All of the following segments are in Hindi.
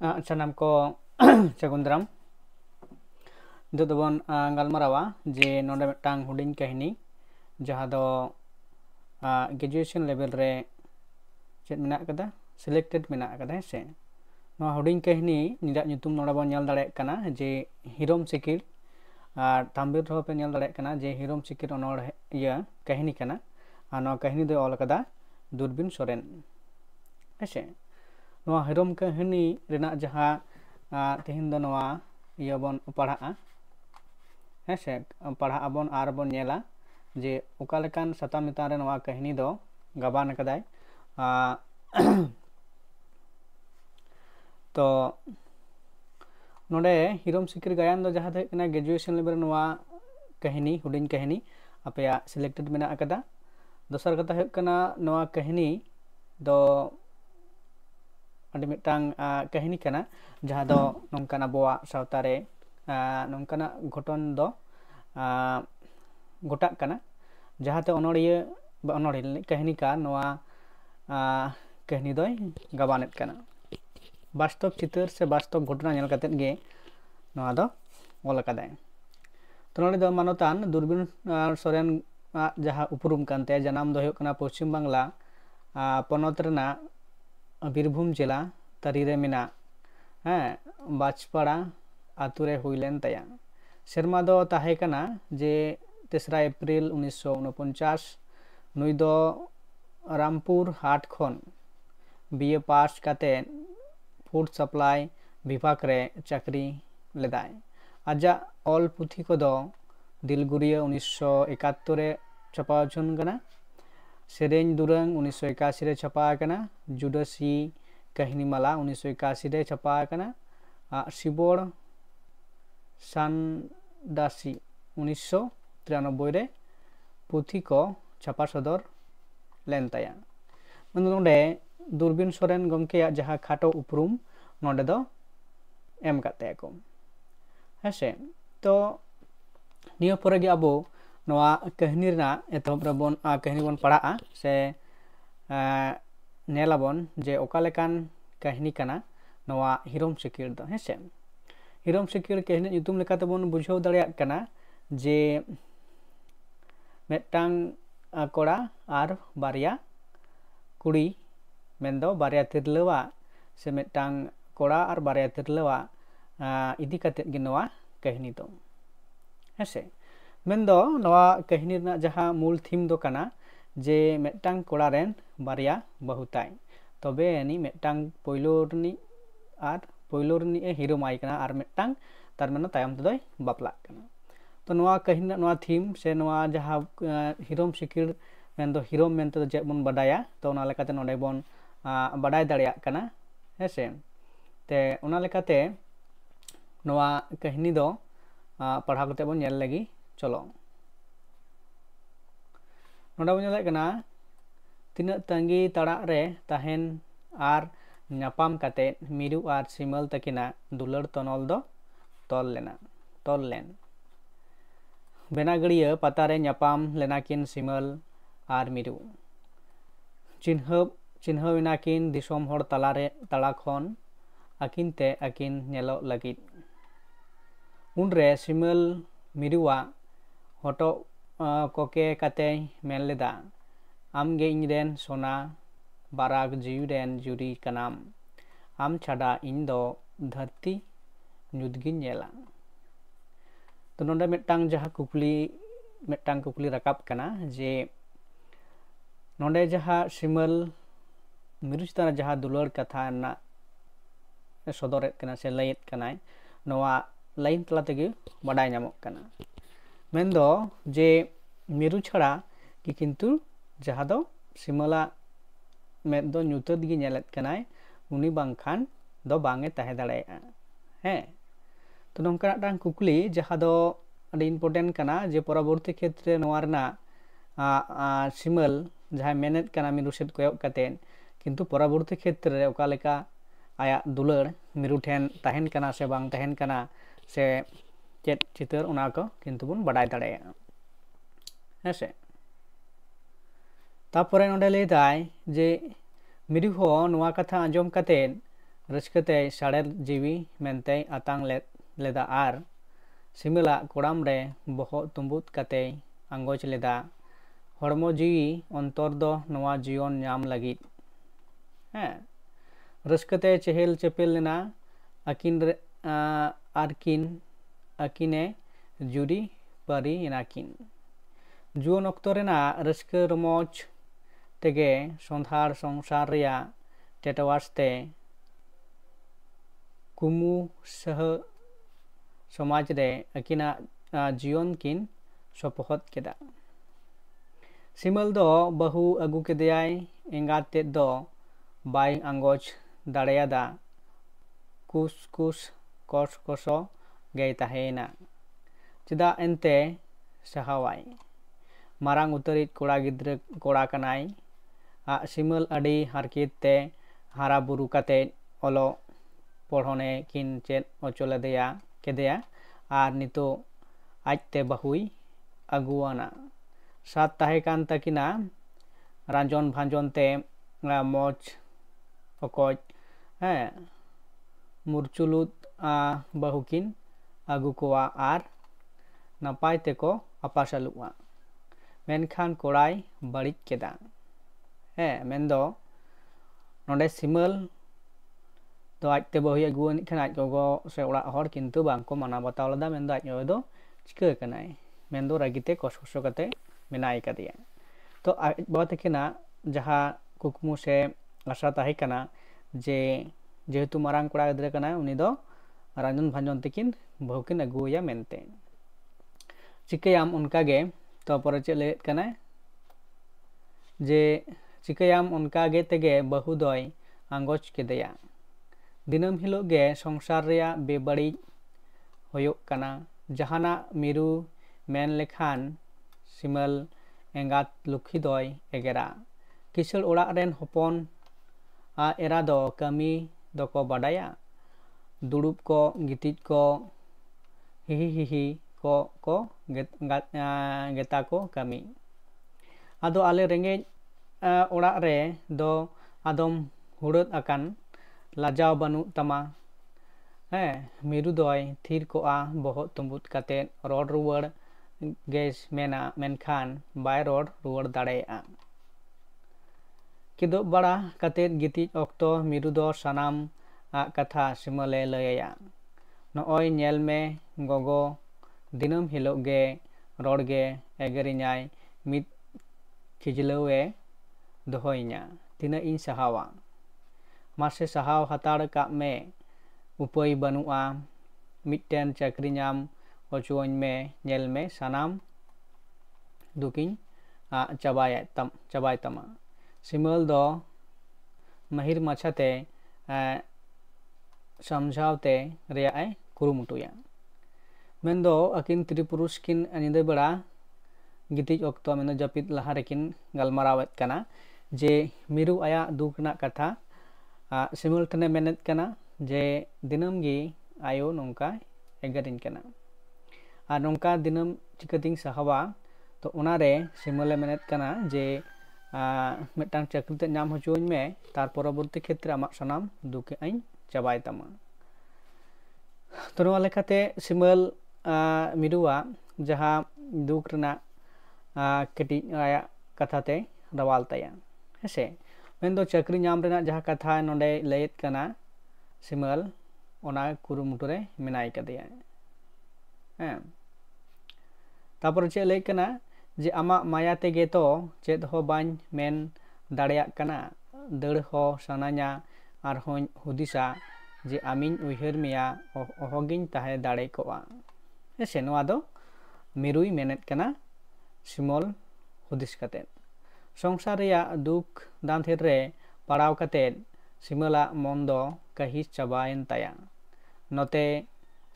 Sanam ko Sagundram do bon galmarawa je nonde metang huding kahini jaha do graduation level re chet menak kada selected menak kada se no huding kahini nida nyutum nonde bon nyal dare kana je hirom sikir ar tambir ro pe nyal dare kana je hirom sikir onor ya kahini kana no kahini do ol kada Durbin Soren ese no hirom kahini rena jaha tehin do noa iya bon parha hese parha abon ar bon nyela je ukalekan satam mitare noa kahini do gaban kadai to node hirom sikir gayan do jaha thek na graduation level noa kahini huding kahini apya selected mena akada dosar kata hek kana noa kahini do adi mitang kahini kana jaha do nongkana boa sautare nongkana ghoton do gotak kana jahate onoriya ba onori kahini ka noa kahini doy gabanet kana বাস্তব চিত্র সে বাস্তব ঘটনা নেল কাতেত গে নোয়া দো ওল কাদায় তো নলে দো মানতান দুরবিন সরেন যাহা উপরুম কানতে জানাম দো হয়ক কানা পশ্চিম বাংলা পনत রেনা বীরভূম জেলা তারিরে মিনা হ্যাঁ বাজপাড়া আতুরে হইলেন তায়া সেরমা দো তাহে কানা যে 3 এপ্রিল 1949 নুই দো রামপুর হাট খন বিএ পাস কাতে फूड सप्लाई विभाग रे चाकरी लेदाय आजा ऑल पुथी को दो दिलगुरिया 1971 रे छपा छन कना सेरेन दुरंग 1981 रे छपा कना जुडसी कहानी माला 1981 रे छपा कना शिबोड़ सानदासी 1993 रे पुथी को छपा सदर लेनताया नोंडे दूरबीन सोरेन गमके जहाँ खाटो उपरूम नोडे दो एम काते को हेसे तो नियो परे गे अबो नोआ कहानी रना एतहब रबन कहानी बन पढ़ा से नेलाबन जे ओकालेकान कहानी कना नोआ हिरोम सिकिर दो हेसे हिरोम सिकिर कहानी युतुम लेकाते बन बुझाव दाड़ेया कना जे मेटांग कोड़ा आर बारिया कुड़ी मेंदो बारिया तिरलवा से मेटांग कोड़ा और बारिया तिरलवा इदी कतेत गे नोआ कहानी दो हेसे मेंदो नोआ कहानी रना जहां मूल थीम दो कना जे मेटांग कोड़ा रेन बारिया बहुताय तबे एनी मेटांग पोइलोरनी ए हिरो माई कना और मेटांग तार माने तायम तदय बापला कना तो नोआ कहानी नोआ थीम से नोआ जहां हिरोम सिकिर मेंदो हिरोम मेंते जे बन बडाया तो ओना लेकाते नोडे बन बडाय दाड़िया कना हेसे ते ओना लेकाते नोआ कहानी दो पढ़ाव कते बन नेल लगी चलो नोडा बन नेल कना तिना तंगी तड़ा रे ताहेन आर न्यापाम कते मिरु आर सिमल तकिना दुलड़ तनल दो तल लेन बेनागड़िया पतारे न्यापाम लेनाकिन सिमल आर मिरु चिन्हव नाकिन दिसोम हर तलारे तला खन आकिन ते आकिन नेलो लगित उनरे सिमल मिरुआ हटो कोके काते मेन लेदा आमगे इनरेन सोना बाराग जियुरेन जुरी कनाम आम छाड़ा इन दो धरती नुदगिन नेला तो नोंडे मेटांग जहा कुकली रकाब कना जे नोंडे जहा सिमल मिरु चितान जहाँ दुलड़ कथा ना सदरेत कना से लयत कनाय नोआ लाइन तला तेगे बाडाय नामक कना मेंदो जे मिरु छड़ा कि किंतु जहाँ दो सिमला में दो न्यूतद गी नेलत कनाय उनी बांखान दो बांगे ताहे दाड़ाया हैं तो नोंका टांग कुकली जहाँ दो अडी इम्पोर्टेंट कना जे परवर्ती क्षेत्र नोआ रना सिमल जहाँ मेनेत कना मिरु सेट कोयक कतेन किंतु परवर्ती क्षेत्र रे ओकालेका आया दुलड़ मिरु ठेन ताहेन कना से बांग ताहेन कना से चेत चितर उना को किंतु बन बडाय दाड़ाया हेसे तापरे नोंडे लेदाय जे मिरु हो नोआ कथा आंजम कतेन रस्कते साड़ेर जीवी मेंते आतांग लेदा आर सिमला कोड़ाम रे बहो तुम्बुत कते आंगोच लेदा हड़मो जीवी अंतर दो नवा जीवन नाम लगित रस्कते चेहल चेपेल लेना आकिने जुड़ी पारी इनाकिन जुवन अक्तो रेना रस्क रमोज तेगे संधार संसार रिया टेटवासते कुमु सह समाज रे अकिना जीवन किन सपोहत केदा सिमल दो बहु अगु केदेयाय एंगात ते दो बाय आंगोच दाड़ेयादा कुस कुस कोस कोसो गई ताहेना चेदा एंते सहावाय मारांग उतरित कोड़ा गिद्र कोड़ा कनाय सिमल अडी हारकित ते हारा बुरु कते ओलो पढ़ने किन चेद अचोलेदेया केदेया आर नितो आजते बहुई अगुआना सात ताहे कान तकिना रांजन भांजन ते मोज अकोज मुरचुलुत बहुकिन अगु कोआ आर नपाय तेको अपासलुआ मेनखान कोड़ाई बड़िज केदा मेन्दो नोडे सिमल तो आजते बहु अगुआनी खान आज गगो से ओड़ा हर किन्तु बांको माना बताव लदा मेन्दो आज दो चिका कनाय मेन्दो रागिते कसो कते मेनाय कदिया तो आज बहुत किना जहाँ कुकमु से आशा ताहे कना जे जेहेतु मारांग कोड़ा गिद्रा कना उनी दो रांजन भांजन तकिन बहुकिन अगुया मेनते चिकायाम उनका गे तो पर चे लेत कना जे चिकायाम उनका गे तेगे बहु दोय आंगोच केदेया दिनम हिलो गे संसार रिया बेबड़ी होयोक कना जहाना मिरु मेन लेखान सिमल एंगात लुखी दोय एगेरा किसल ओड़ा रेन होपन एरा दो कमी दको बाडाया दुड़ुब को गितिज को हिहि को गेता को कमी आदो आले रेंगे ओड़ा रे दो आदम हुड़त अकान लाजाव बानु तमा मिरु दोय थीर कोआ बहुत तुम्बुत कते रोड रुवड़ गेस मेना मेनखान बाय रोड रुवड़ दाड़ेया किदो बड़ा कते गितिज अक्तो मिरु दो सनाम कथा सिमले लयया नोय नेल में गगो दिनम हिलो गे रोड गे एगरिኛय मित खिजलवे दोहइኛ तिना इन सहावा मासे सहाव हताड़ का में उपाय बनुआ मिट्टन चाकरी नाम अचुअन में नेल में सनाम दुकिन चबाय तमा सिमल दो महिर माछाते समझावते रेयाय कुरुमुटुया मेन्दो अकिन त्रिपुरुष किन अनिदे बड़ा गितिज अक्तो मेन्दो जपित लहा रेकिन गलमारावत कना जे मिरु आया दुख ना कथा सिमल ठने मेनेत कना जे दिनम गी आयो नोंका एगरिन कना और नोंका दिनम चिकतिंग सहावा तो उनारे सिमले मेनेत कना जे मिट्टांग चाकरी ते नाम हचुअन में तार परवर्ती क्षेत्र आमा सनाम दुखे आइन चबाय तमा तो नोआ लेखाते सिमल मिरुआ जहाँ दुख रना कटी आया कथाते रवाल तया हेसे मेन्दो चाकरी नाम रेना जहाँ कथा नोडे लयत कना सिमल ओना कुरुमुटुरे मेनाय कदेया तापर चे लय कना जे आमा माया तेगे तो चेद हो बाñ मेन दाड़ेया कना दड़ हो सानाña आर होñ हुदिसा जे आमिन उइहर मेया अहगिन ताहे दाड़े कोआ हेसे नोआ दो मिरुई मेनेत कना सिमल हुदिस कतेत संसार रिया दुख दांथेर रे पड़ाव कतेत सिमला मन दो कहिस चबायन ताया नोते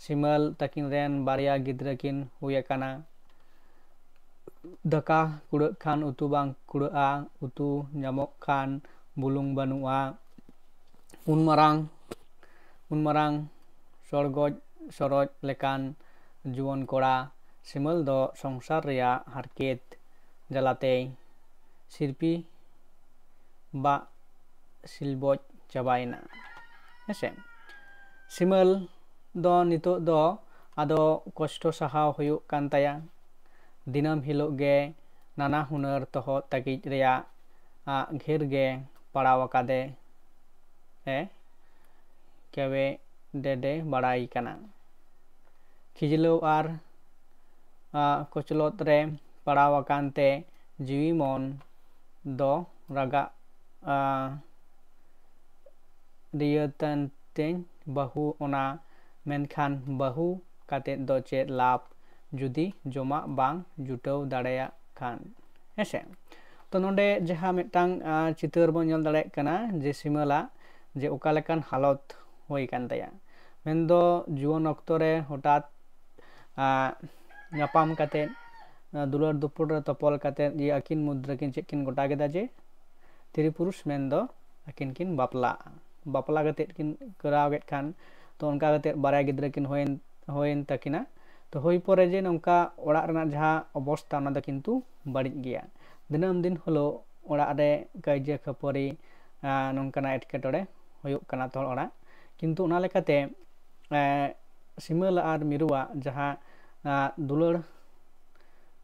सिमल तकिन रेन बारिया गिद्रा किन हुया कना दका कुड़ खान उतु बांग कुड़ा उतु नामक खान बुलुंग बानुआ उन मारांग सरगज सरज लेकान जुवन कोड़ा सिमल दो संसार रिया हारकेत जलाते सिरपी बा सिलबोज चबायना हेसे सिमल दो नितो दो आदो कष्ट सहाव हुयुग कान ताया दिनम हिलोग गे नाना हुनर तहो तगिज रेया घेर गे पड़ाव कादे केवे डेडे बड़ाई कना खिजलो आर कोचलोत रे पड़ाव कानते जीवी मन दो रागा रियतन तें बहु ओना मेनखान बहु काते दो चेत लाभ जुदी जमा बांग जुटाव दाड़ेया खान हेसे तो नोडे जहाँ मिटांग चितर बन ñel दाड़े कना जे सिमला जे ओका लेकान हालत होई कान ताया मेनदो जुवन अक्तो रे हठात ñapam काते दुलार दुपुर रे तपल काते ये अकिन मुद्रा किन चेक किन गोटा केदा जे तिरी पुरुष मेनदो अकिन किन बापला काते किन कराव गेट खान तो उनका काते बारया गिद्रा किन होयन तकिना तो होई परे जे नोंका ओड़ा रना जहाँ अवस्था ओना दो किन्तु बाड़िज गिया दिनम दिन हलो ओड़ा रे कायजे खपरी नोंकाना एटकेटोड़े होयुग काना तो ओड़ा किन्तु ओना लेकाते सिमल आर मिरुआ जहाँ दुलड़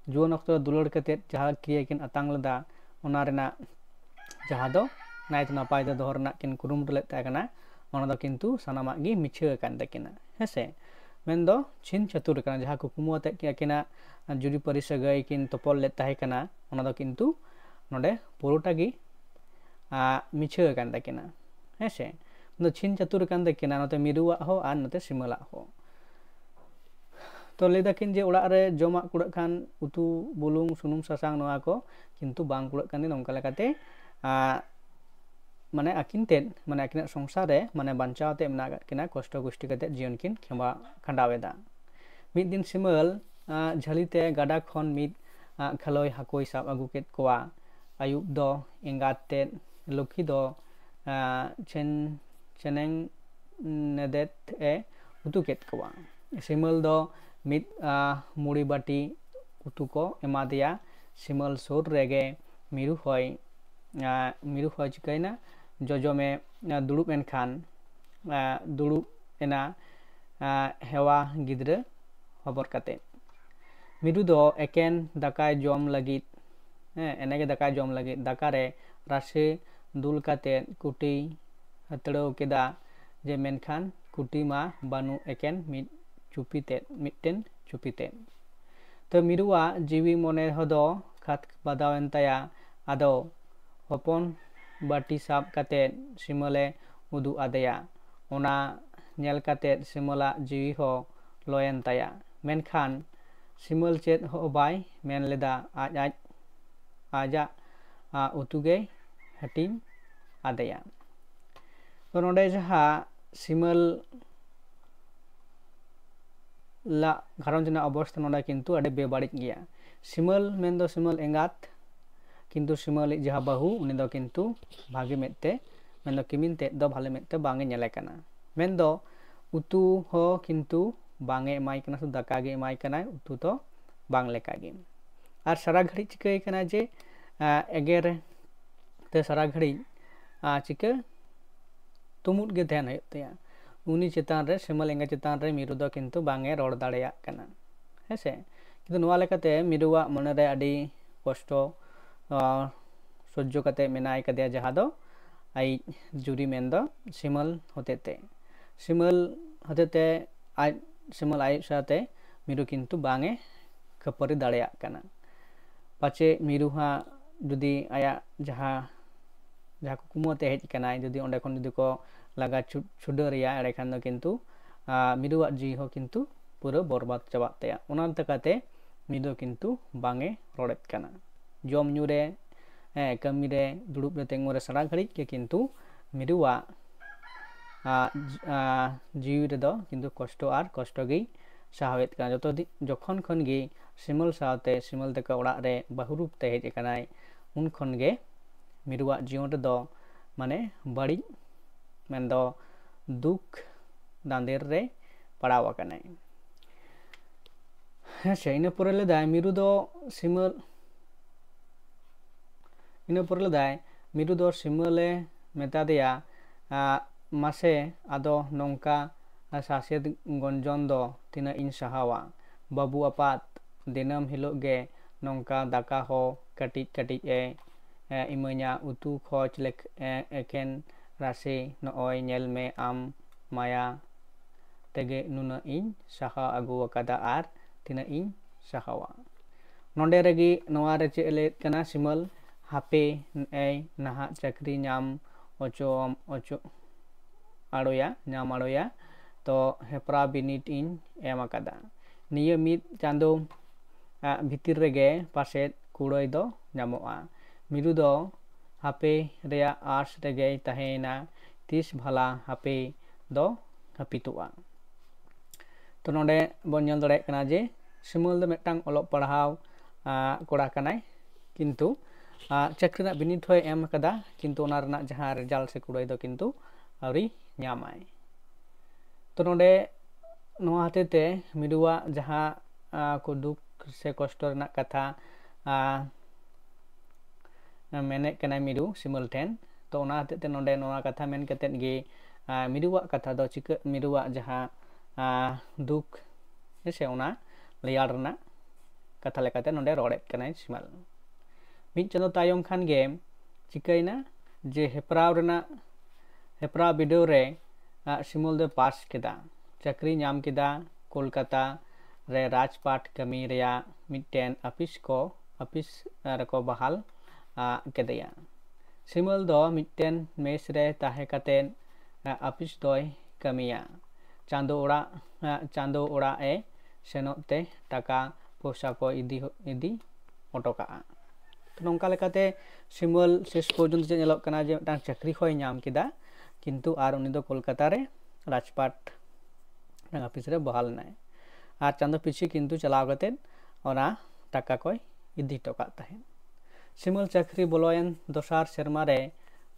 जुवन अक्तो दुलड़ काते जहाँ क्रिया किन अतांग लदा ओना रेना जहाँ दो नायत नापाय दो दोहर रना किन कुरुमुटु लेद ताकना ओना दो किन्तु सानामाग गी मिछाव कान ताकिना हेसे मेनदो छिन चतुर कना जहाँ कुकुमु अते किना जुरी परि सागाई किन तपल लेद ताहे कना ओना दो किन्तु नोडे पुरोटा गी मिछाव कान ताकिना हेसे नो छिन चतुर कान ताकिना नोते मिरुआ हो आर नोते सिमला हो तो लेदा किन जे ओड़ा रे जमा कुड़ा खान उतु बुलुंग सुनुम सासांग नोआ को किन्तु बांग कुड़ा कान नोंका लेकाते माने आकिन तेन माने आकिन संसार रे माने बांचाव ते मेना किना कष्ट गुष्टि कते जीवन किन खेमा खांडावेदा मिद दिन सिमल झलिते गाडा खन मिद खलय हाकोय साब आगु केत कोआ आयुब दो एंगात ते लुखी दो चेनेंग नेदेत उतु केत कोआ सिमल दो मिद मुड़ी बाटी उतु को एमा दिया सिमल सोर रेगे मिरु होय चिकैना जोजो में दुड़ुब एन खान दुड़ुब एना हेवा गिद्रे हबर काते मिरु दो एकेन दाकाय जम लगित एनेगे दाकाय जम लगित दाकारे राशि दुल काते कुटी हतड़ो केदा जे मेनखान कुटी मा बानु एकेन मिट्टेन चुपीते तो मिरुआ जीवी मने हदो खात बादावेन ताया आदो हपन बाटी साब काते सिमले उदु आदेया ओना नेल काते सिमला जीवी हो लयन ताया मेनखान सिमल चेत हो बाय मेन लेदा आजा उतुगे हटिन आदेया तो नोडे जहाँ सिमल ला घारंज ना अवस्था नोडा किन्तु अडे बेबाड़िज गिया सिमल मेन सिमल एंगात किन्तु सिमल जहाँ बाहू उनी दो किन्तु भागे मेते मेन किमिन ते दो भाले मेते बांगे नेले कना मेन दो उतु हो किन्तु बांगे एमाय कना सु दाका गे एमाय कना उतु तो बांग लेका गे आर सारा घड़ी चिकाय कना जे एगेर ते सारा घड़ी चिका तुमुट गे ध्यान होय तया उनी चेतान रे सिमल एंगा चेतान रे मिरु दो किन्तु बांगे रोड दाड़ेया कना हेसे किन्तु नोआ लेकाते मिरुआ मने रे आडी कष्ट सह्य काते मेनाय कदेया जहाँ दो आई जुरी मेन दो सिमल होतेते आज सिमल आय साथे मिरु किन्तु बांगे खपरी दाड़ेया कना पाचे मिरु हा जुदी आया जहाँ कुकुमते हेज कनाय जुदी ओंडे खन जुदी को लगा छुडरिया एड़े खान दो किन्तु मिरुआ जी हो किन्तु पूरा बर्बाद चाबा तया ओना तकाते मिरु किन्तु बांगे रोड़ेत कना जम ᱧᱩरे कमी रे दुड़ुब रे तेंगो रे सारा घड़ी के किन्तु मिरुआ जीवी रे दो किन्तु कष्ट आर कष्ट गे साहवेत कना जतो जखन खन गे सिमल सावते सिमल तक ओड़ा रे बहुरूप ते हेज कनाय उन खन गे मिरुआ जीवन रे दो माने बाड़ी मेन दो दुख दांदेर रे पड़ाव कनाय हेसे इन परे ले दाय मिरु दो सिमल इन परे ले दाय मिरु दो सिमले मेता दिया mase ado nongka saset gonjon do tina in sahawa babu apat dinam hilog ge nongka daka ho katit katit imanya utu khoj lek eken rasi nooi nyel me am maya tege nuna in saha agu akada ar tina in sahawa nonde regi noa re chele kana simal hape naha chakri nyam ocho aroya nyam aroya to hepra binit in em akada niya mid chando bhitir rege paset kuroi do nyamoa miru do hape reya ars rege tahena tis bhala hape do hapitu'a to nonde bon nyel dare kana je simul do metang olok parhaw kora kanai kintu chakri na binit hoy em akada kintu ona rena jaha result se kuroi do kintu auri nyamai to nonde noa hatete miruwa jaha ko duk se kosto rena katha menek kana miru simul ten to ona hatete nonde noa katha men katet ge miruwa katha do chika miruwa jaha duk ese ona layar rena katha lekate nonde rodet kanai simal mid chando tayom khan ge chikaina je hepraw rena hepra video re simul de pass keda chakri nyam keda kolkata re rajpat kami reya mitten office reko bahal kedeya simul do mitten mes re tahe katen office doy kamiya chando ora e senote taka posa ko idi otoka nongka lekate simul ses porjon je nyelok kana je tang chakri hoy nyam keda kintu ar uni do kolkata re rajpat office re bahal nai ar chando pichi kintu chalaw kate ona taka koy idi toka tahen simul chakri boloyen dosar serma re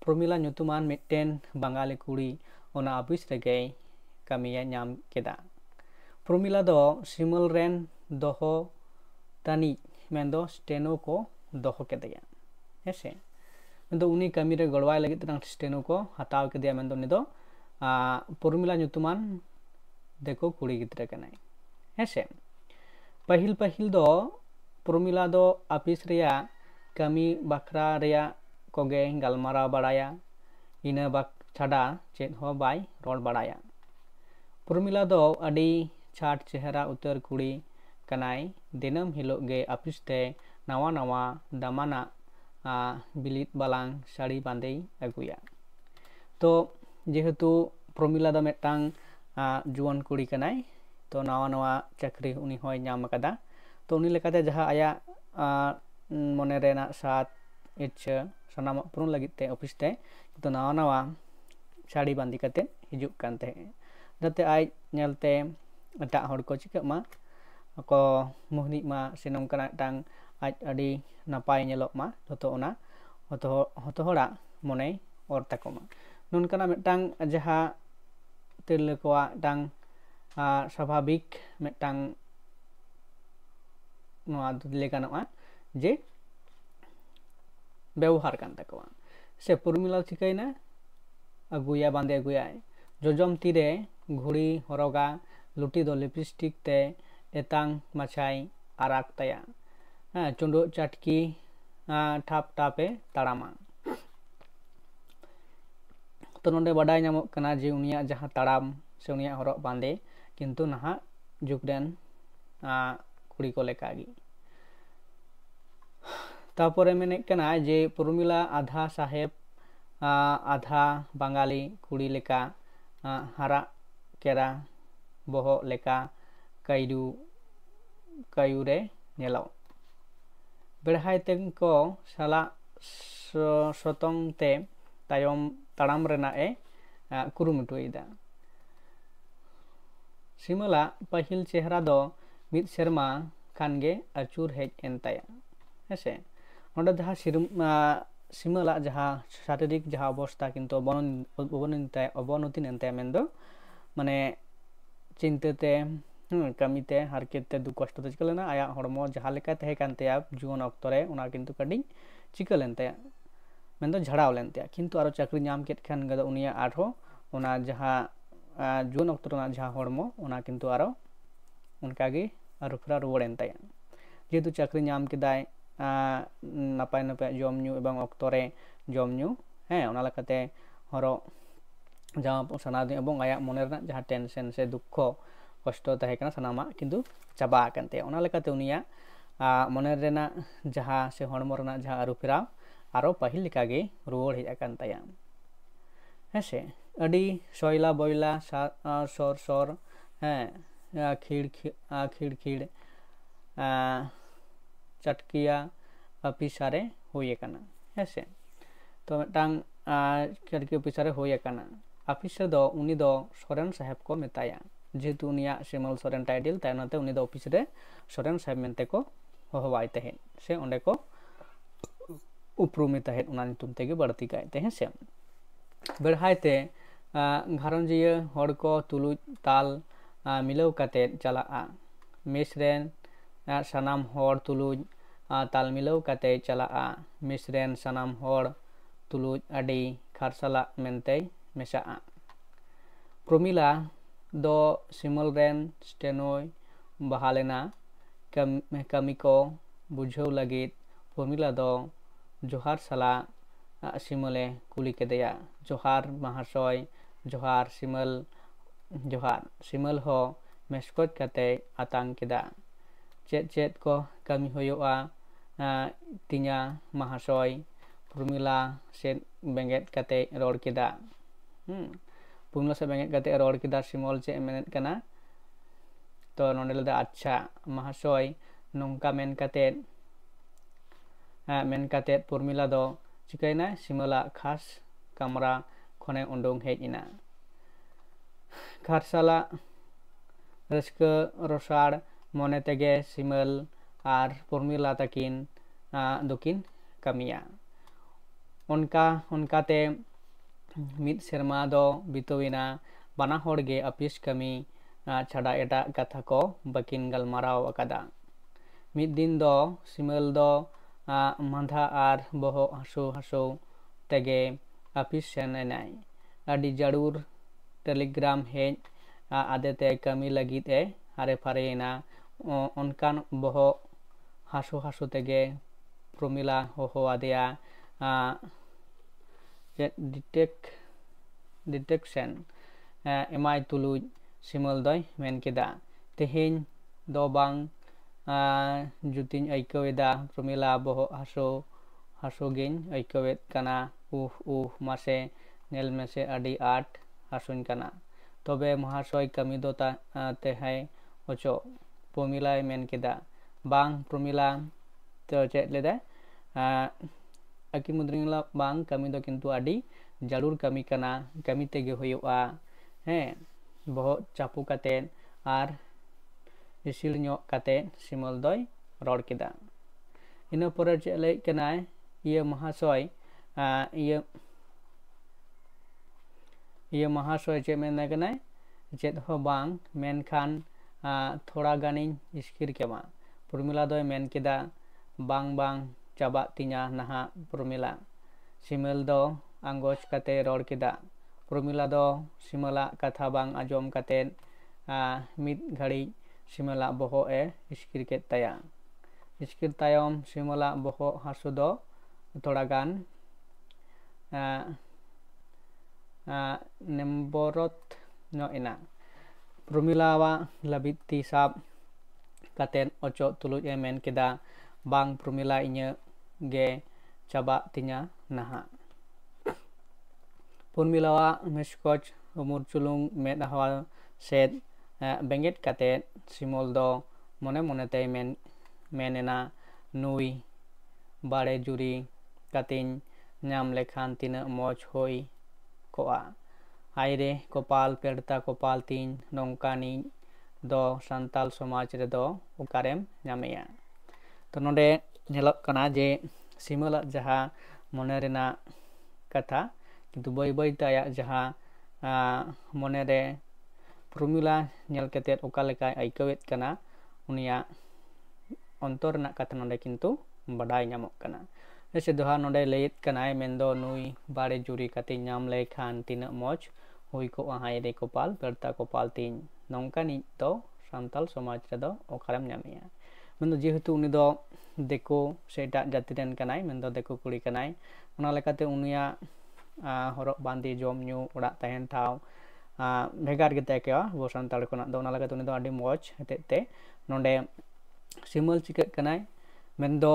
promila nyutuman mitten bangali kuri ona office rege kamiya nyam keda promila do simul ren doho tani mendo steno ko doho kedeya hese mendo uni kami re gorwai lagi tang steno ko hataw kedeya mendo ni do promila nyutuman deko kuri gidra kanai hese pahil do promila do office reya kami bakra reya koge galmara baraya ina bak chada chet ho bai rol baraya promila do adi chat chehra utar kuri kanai dinam hilog ge office te nawa damana bilit balang sari bandei aguya to jehetu promila do metang juan kuri kanai to nawa chakri uni hoy nyam akada to uni lekate jaha aya mone rena sat ichha sanam purun lagit te office te to nawa sari bandi kate hijuk kan te date ai nyelte eta hor ko chika ma ko mohni ma sinom kana tang aj adi napai nyelok ma to ona hoto hora mone or takoma nun kana metang jaha tirle ko tang স্বাভাবিক metang noa dile kanoa je ব্যবহার kan takoa se formula chikaina aguya bande aguya jojom tire ঘড়ি horoga luti do lipstick te etang machai arak taya chondo chatki thap tape tarama to nonde badai nyamok kana je unia jaha taram se unia horok bande kintu naha jugren kuri ko lekagi tapore menek kana je promila adha saheb adha bangali kuri leka hara kera boho leka kayure nyelaw berhai teng ko sala sotong te tayom taram rena kurumutu ida simala pahil chehra do mid serma khange achur hej entaya hese onde jaha simala jaha শারীরিক jaha অবস্থা কিন্তু অবনতি নেনতে মেন্দো মানে চিন্তাতে কামিতে হারকেতে দু কষ্টতে চিকলেনা আয়া হরমো jaha leka tahe kan teya juon oktore ona kintu kadi chikalen teya mendo jhadao len teya kintu aro chakri nyam ket khan gada unia arho ona jaha juan okto rena jaha hormo ona kintu aro onkage arupra ruwaden taya jehetu chakri nyam kedai napai napai jom nyu ebang okto re jom nyu ona lekate horo jama sanadi ebong ayak mone rena jaha tension se dukho kosto tahe kana sanama kintu chaba akan te ona lekate unia mone rena jaha se hormo rena jaha arupra aro pahil lekage ruwar hej akan taya hese adi soila boila sor sor khir khir चटकिया ऑफिसरे होय कना हेसे तो मिटांग चटकी ऑफिसरे होय कना ऑफिसर दो उनी दो सोरेन साहेब को मेताया जेतु उनिया सिमल सोरेन टाइटल तायनते उनी दो ऑफिस रे सोरेन साहेब मेनते को होवाय तहे से ओंडे को उपरुमी तहे उना नितुम तेगे बड़ती गायते हैं से बेरहायते घारंजिया हड़ को तुलु ताल मिलाव काते चला मिसरेन sanam hor tuluj tal milau kate chalaa misren sanam hor tuluj adi kharsala mente mesaa promila do simol ren stenoi bahalena kami ko bujhau lagit promila do johar sala simole kuli kedeya johar mahasoy johar simal ho meskot kate atang keda chet ko kami hoyoa tinya mahasoy promila set benget kate ror keda promila se benget kate ror keda simol che menet kana to nondel da acha mahasoy nongka men kate promila do chikaina simala khas kamra khone undong hej ina kharsala raska rosar mone tege simal ar promila takin dokin kamia onkate mid serma do bitowina bana horge apis kami chada eta katha ko bakin galmarao akada mid din do simal do mandha ar boho hasu tege apis senai adi jarur telegram hej adete kami lagit hare farena onkan boho hasu tege promila hoho adea detection emai tuluj simol doy men keda tehin do bang jutin aikaweda promila boho hasu gin aikawet kana mase nel mese adi art hasun kana tobe mahasoy kami do ta tehai ocho promila men keda bang promila to chet leda aki mudringla bang kami do kintu adi jalur kami kana kami tege hoyoa boho chapu kate ar isil nyok kate simol doy ror keda ina pore chet le kana iya mahasoy chet men kana chet ho bang men khan थोड़ा गानिन स्किर केमा promila doy men keda bang chaba tinya naha promila simal do angoj kate ror keda promila do simala katha bang ajom kate mid ghadi simala boho skir ket taya skir tayom simala boho hasu do thoda gan nemborot no ina promila wa labit tisap katen ocho tuluj men keda bang promila inya ge chaba tinya naha promila wa meskoch umur chulung med hawal set benget kate simol do mone te menena nui bare juri katin nyam lekhan tina moj hoi koa aire kopal perta kopal tin nongkani do santal somaj re do ukarem nyameya to node nyelok kana je simala jaha mone rena katha kintu boy taya jaha mone re promila nyel ketet okaleka aikawet kana unia ontor na katha node kintu badai nyamok kana ese doha node leit kana mendo nui bare juri kati nyam lekhan tina moj ᱦᱩᱭ ᱠᱚᱜᱼᱟ ᱦᱟᱭᱨᱮ ᱠᱚᱯᱟᱞ ᱵᱮᱲᱛᱟ ᱠᱚᱯᱟᱞ ᱛᱤᱧ ᱱᱚᱝᱠᱟᱱᱤᱡ ᱫᱚ ᱥᱟᱱᱛᱟᱲ ᱥᱚᱢᱟᱡᱽ ᱨᱮᱫᱚ ᱚᱠᱟᱨᱮᱢ ᱧᱟᱢᱮᱭᱟ ᱢᱮᱱᱫᱚ ᱡᱮᱦᱮᱛᱩ ᱩᱱᱤ ᱫᱚ ᱫᱤᱠᱩ ᱥᱮ ᱮᱴᱟᱜ ᱡᱟᱹᱛᱤ ᱨᱮᱱ ᱠᱟᱱᱟᱭ ᱢᱮᱱᱫᱚ ᱫᱤᱠᱩ ᱠᱩᱲᱤ ᱠᱟᱱᱟᱭ ᱚᱱᱟ ᱞᱮᱠᱟᱛᱮ ᱩᱱᱤᱭᱟᱜ ᱦᱚᱨᱚᱜ ᱵᱟᱸᱫᱮ ᱡᱚᱢ ᱧᱩ ᱚᱲᱟᱜ ᱛᱟᱦᱮᱱ ᱴᱷᱟᱶ ᱵᱷᱮᱜᱟᱨ ᱜᱮᱛᱟ ᱠᱚᱣᱟ ᱟᱵᱚ ᱥᱟᱱᱛᱟᱲ ᱠᱷᱚᱱᱟᱜ ᱫᱚ ᱚᱱᱟ ᱞᱮᱠᱟᱛᱮ ᱩᱱᱤ ᱫᱚ ᱟᱹᱰᱤ ᱢᱚᱡᱽ ᱦᱚᱛᱮᱡ ᱛᱮ ᱱᱚᱰᱮ ᱥᱤᱢᱚᱞ ᱪᱤᱠᱟᱹᱜ ᱠᱟᱱᱟᱭ ᱢᱮᱱᱫᱚ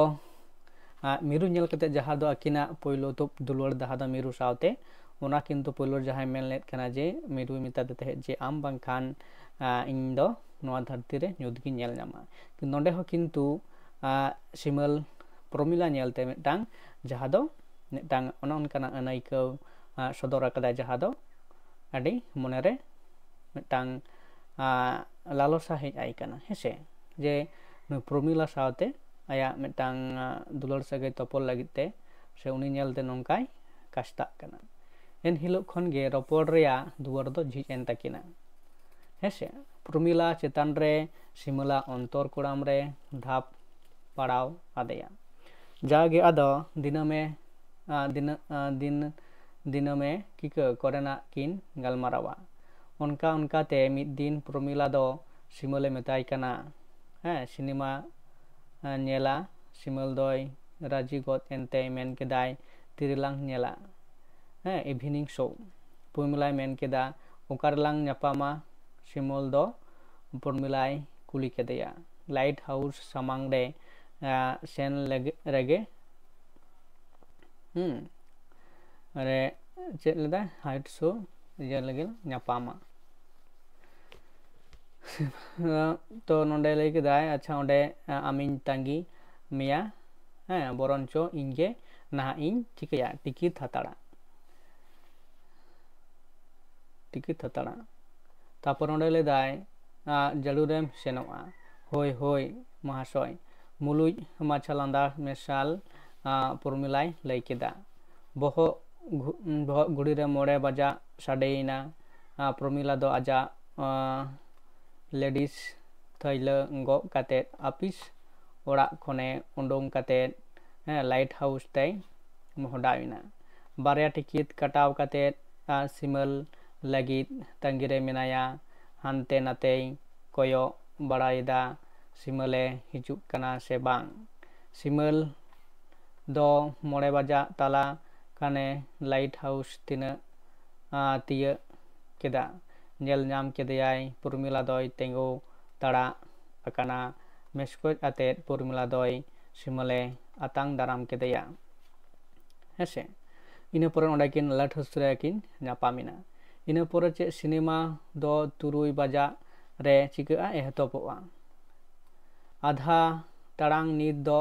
ᱢᱤᱨᱩ ᱧᱮᱞ ᱠᱟᱛᱮ ᱡᱟᱦᱟᱸ ᱫᱚ ᱟᱹᱠᱤᱱᱟᱜ ᱯᱳᱭᱞᱳ ᱛᱩᱯ ᱫᱩᱞᱟᱹᱲ ᱡᱟᱦᱟᱸ ᱫᱚ ᱢᱤᱨᱩ ᱥᱟᱶᱛᱮ ᱚᱱᱟ ᱠᱤᱱᱛᱩ ᱯᱳᱭᱞᱳ ᱡᱟᱦᱟᱸᱭ ᱢᱮᱱ ᱞᱮᱫ ᱠᱟᱱᱟ ᱡᱮ ᱢᱤᱨᱩᱭ ᱢᱮᱛᱟᱫᱮ ᱛᱟᱦᱮᱸᱫ ᱡᱮ ᱟᱢ ᱵᱟᱝᱠᱷᱟᱱ ᱤᱧ ᱫᱚ ᱱᱚᱣᱟ ᱫᱷᱟᱹᱨᱛᱤ ᱨᱮ ᱧᱩᱛ ᱜᱤᱧ ᱧᱮᱞ ᱧᱟᱢᱟ ᱱᱚᱰᱮ ᱦᱚᱸ ᱠᱤᱱᱛᱩ ᱥᱤᱢᱚᱞ ᱯᱨᱚᱢᱤᱞᱟ ᱧᱮᱞᱛᱮ ᱢᱤᱫᱴᱟᱝ ᱡᱟᱦᱟᱸ ᱫᱚ ᱢᱤᱫᱴᱟᱝ ᱚᱱᱮ ᱚᱱᱠᱟᱱᱟᱜ ᱟᱹᱱᱟᱹᱭᱠᱟᱹᱣ ᱥᱚᱫᱚᱨ ᱟᱠᱟᱫᱟᱭ ᱡᱟᱦᱟᱸ ᱫᱚ ᱟᱹᱰᱤ ᱢᱚᱱᱮᱨᱮ ᱢᱤᱫᱴᱟᱝ ᱞᱟᱞᱚᱥᱟ ᱦᱮᱡ ᱟᱭ ᱠᱟᱱᱟ ᱦᱮᱸᱥᱮ ᱡᱮ ᱱᱩᱭ ᱯᱨᱚᱢᱤᱞᱟ ᱥᱟᱶᱛᱮ ᱟᱭᱟᱜ ᱢᱤᱫᱴᱟᱝ ᱫᱩᱞᱟᱹᱲ ᱥᱟᱹᱜᱟᱹᱭ ᱛᱚᱯᱚᱞ ᱞᱟᱹᱜᱤᱫ ᱛᱮ ᱥᱮ ᱩᱱᱤ ᱧᱮᱞᱛᱮ ᱱᱚᱝᱠᱟᱭ ᱠᱟᱥᱛᱟᱜ ᱠᱟᱱᱟ ᱮᱱ ᱦᱤᱞᱳᱜ ᱠᱷᱚᱱᱜᱮ ᱨᱚᱯᱚᱲ ᱨᱮᱭᱟᱜ ᱫᱩᱣᱟᱹᱨ ᱫᱚ ᱡᱷᱤᱡ ᱮᱱ ᱛᱟᱹᱠᱤᱱᱟ ᱦᱮᱸᱥᱮ ᱯᱨᱚᱢᱤᱞᱟ ᱪᱮᱛᱟᱱ ᱨᱮ ᱥᱤᱢᱚᱞᱟ ᱚᱱᱛᱚᱨ ᱠᱚᱲᱟᱢ ᱨᱮ ᱫᱷᱟᱯ ᱯᱟᱲᱟᱣ ᱟᱫᱮᱭᱟ ᱡᱟᱜᱮ ᱟᱫᱚ ᱫᱤᱱᱟᱹᱢᱮ ᱠᱤᱠᱟᱹ ᱠᱚᱨᱮᱱᱟᱜ ᱠᱤᱱ ᱜᱟᱞᱢᱟᱨᱟᱣᱟ ᱚᱱᱠᱟ ᱚᱱᱠᱟᱛᱮ ᱢᱤᱫ ᱫᱤᱱ ᱯᱨᱚᱢᱤᱞᱟ ᱫᱚ ᱥᱤᱢᱚᱞᱮ ᱢᱮᱛᱟᱭ ᱠᱟᱱᱟ ᱥᱤᱱᱮᱢᱟ ᱧᱮᱞᱟ ᱥᱤᱢᱚᱞ ᱫᱚᱭ ᱨᱟᱹᱡᱤ ᱜᱚᱫ ᱮᱱᱛᱮ ᱢᱮᱱ ᱠᱮᱫᱟᱭ ᱛᱤᱨᱮᱞᱟᱝ ᱧᱮᱞᱟ ᱤᱵᱷᱤᱱᱤᱝ ᱥᱳ ᱯᱨᱚᱢᱤᱞᱟᱭ ᱢᱮᱱ ᱠᱮᱫᱟ ᱚᱠᱟᱨᱮᱞᱟᱝ ᱧᱟᱯᱟᱢᱟ ᱥᱤᱢᱚᱞ ᱫᱚ ᱯᱨᱚᱢᱤᱞᱟᱭ ᱠᱩᱞᱤ ᱠᱮᱫᱮᱭᱟ ᱞᱟᱭᱤᱴ ᱦᱟᱣᱩᱥ ᱥᱟᱢᱟᱝ ᱨᱮ ᱥᱮᱱ ᱨᱮᱜᱮ ᱪᱮᱫ ᱞᱮᱫᱟ ᱦᱟᱭᱤᱴ ᱥᱳ ᱤᱭᱟᱹ ᱞᱟᱹᱜᱤᱫ ᱧᱟᱯᱟᱢᱟ ᱛᱚ ᱱᱚᱰᱮ ᱞᱟᱹᱭ ᱠᱮᱫᱟᱭ ᱟᱪᱪᱷᱟ ᱚᱸᱰᱮ ᱟᱢᱤᱧ ᱛᱟᱸᱜᱤ ᱢᱮᱭᱟ ᱵᱚᱨᱚᱱᱪᱚ ᱤᱧᱜᱮ ᱱᱟᱦᱟᱜ ᱤᱧ ᱪᱤᱠᱟᱹᱭᱟ ᱴᱤᱠᱤᱴ ᱦᱟᱛᱟᱲᱟ ᱛᱟᱨᱯᱚর ᱚᱸᱰᱮ ᱞᱟᱹᱭᱫᱟᱭ ᱡᱟᱹᱨᱩᱲᱮᱢ ᱥᱮᱱᱚᱜᱼᱟ ᱦᱳᱭ ᱦᱳᱭ ᱢᱚᱦᱟᱥᱚᱭ ᱢᱩᱞᱩᱡ ᱢᱟᱪᱷᱟ ᱞᱟᱸᱫᱟ ᱢᱮᱥᱟᱞ ᱯᱨᱚᱢᱤᱞᱟᱭ ᱞᱟᱹᱭ ᱠᱮᱫᱟ ᱵᱚᱦᱚᱜ ᱜᱷᱩᱲᱤ ᱨᱮ 9 ᱵᱟᱡᱟᱜ ᱥᱟᱰᱮᱭᱮᱱᱟ ᱯᱨᱚᱢᱤᱞᱟ ᱫᱚ ᱟᱡᱟᱜ ᱞᱮᱰᱤᱥ ᱛᱷᱟᱹᱭᱞᱟᱹ ᱜᱚᱜ ᱠᱟᱛᱮᱫ ᱟᱯᱤᱥ ᱚᱲᱟᱜ ᱠᱷᱚᱱᱮ ᱩᱰᱩᱝ ᱠᱟᱛᱮᱫ ᱞᱟᱭᱤᱴ ᱦᱟᱣᱩᱥ ᱛᱮᱭ ᱢᱚᱦᱰᱟᱣ ᱮᱱᱟ ᱵᱟᱨᱭᱟ ᱴᱤᱠᱤᱴ ᱠᱟᱴᱟᱣ ᱠᱟᱛᱮᱫ ᱥᱤᱢᱚᱞ ᱞᱟᱹᱜᱤᱫ ᱛᱟᱸᱜᱤᱨᱮ ᱢᱮᱱᱟᱭᱟ ᱦᱟᱱᱛᱮ ᱱᱟᱛᱮᱭ ᱠᱚᱭᱚᱜ ᱵᱟᱲᱟᱭᱮᱫᱟ ᱥᱤᱢᱚᱞᱮ ᱦᱤᱡᱩᱜ ᱠᱟᱱᱟ ᱥᱮ ᱵᱟᱝ ᱥᱤᱢᱚᱞ ᱫᱚ 9 ᱵᱟᱡᱟᱜ ᱛᱟᱞᱟ ᱠᱟᱱᱮ ᱞᱟᱭᱤᱴ ᱦᱟᱣᱩᱥ ᱛᱤᱭᱟᱹᱜ ᱠᱮᱫᱟ ᱧᱮᱞ ᱧᱟᱢ ᱠᱮᱫᱮᱭᱟᱭ ᱯᱨᱚᱢᱤᱞᱟ ᱫᱚᱭ ᱛᱤᱸᱜᱩ ᱛᱟᱲᱟᱜ ᱟᱠᱟᱱᱟ ᱢᱮᱥᱠᱚᱡ ᱟᱛᱮᱫ ᱯᱨᱚᱢᱤᱞᱟ ᱫᱚᱭ ᱥᱤᱢᱚᱞᱮ ᱟᱛᱟᱝ ᱫᱟᱨᱟᱢ ᱠᱮᱫᱮᱭᱟ ᱦᱮᱸᱥᱮ ᱤᱱᱟᱹ ᱯᱚᱨᱮ ᱚᱸᱰᱮ ᱠᱤᱱ ᱞᱟᱴ ᱦᱟᱹᱥᱩᱨ ᱨᱮᱠᱤᱱ ᱧᱟᱯᱟᱢᱮᱱᱟ ᱤᱱᱟᱹ ᱯᱚᱨᱮ ᱪᱮᱫ ᱥᱤᱱᱮᱢᱟ ᱫᱚ 3 ᱵᱟᱡᱟᱜ ᱨᱮ ᱪᱤᱠᱟᱹᱜᱼᱟ ᱮᱛᱚᱦᱚᱵᱚᱜᱼᱟ ᱟᱫᱷᱟ ᱴᱟᱲᱟᱝ ᱱᱤᱛ ᱫᱚ